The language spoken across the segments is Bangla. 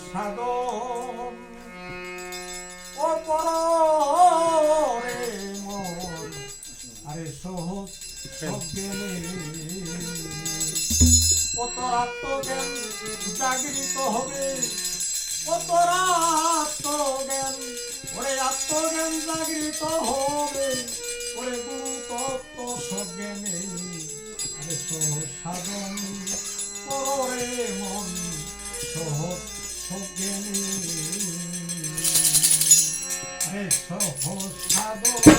সাধন ও পরে মন আরে সহজ সজ্ঞানে ও তোর আত্মজ্ঞান জাগৃত হবে ও তোর আত্মজ্ঞান ওরে আত্মজ্ঞান জাগৃত হবে ওরে গুরু তত্ত্ব সজ্ঞানে আরে সহজ সাধন পরে মন সহজ সজ্ঞানে আরে সহজ সাধন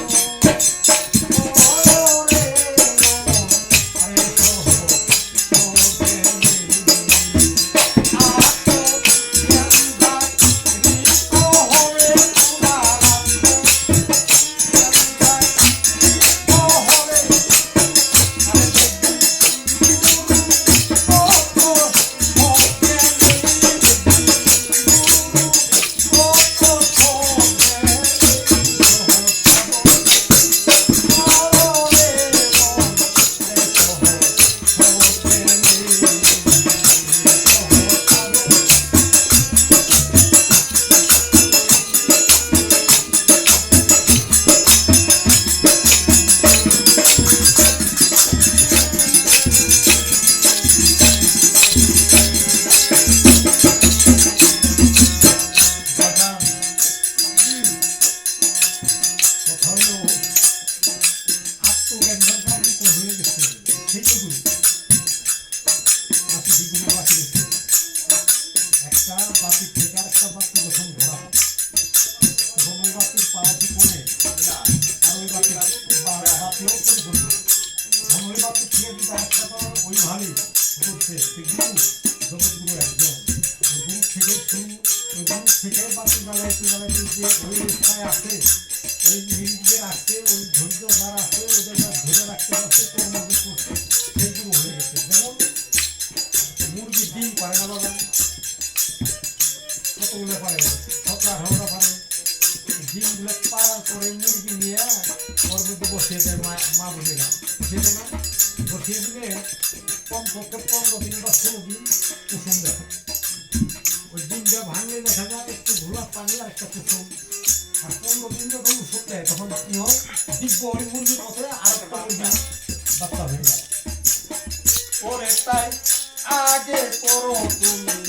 বসিয়ে দিলে কমপক্ষে 15 দিন বা 16 দিন কুসুম দেখা ওই ডিমটা ভাঙলে দেখা যায় একটু ঘোলা পানি আর একটা কুসুম আর 15 দিন যখন শুকতে তখন কি হয় দিব্য ওই মুরগির মতো আর একটা মুরগি বাচ্চা হয়ে যায় ওরে তাই আগে করো তুমি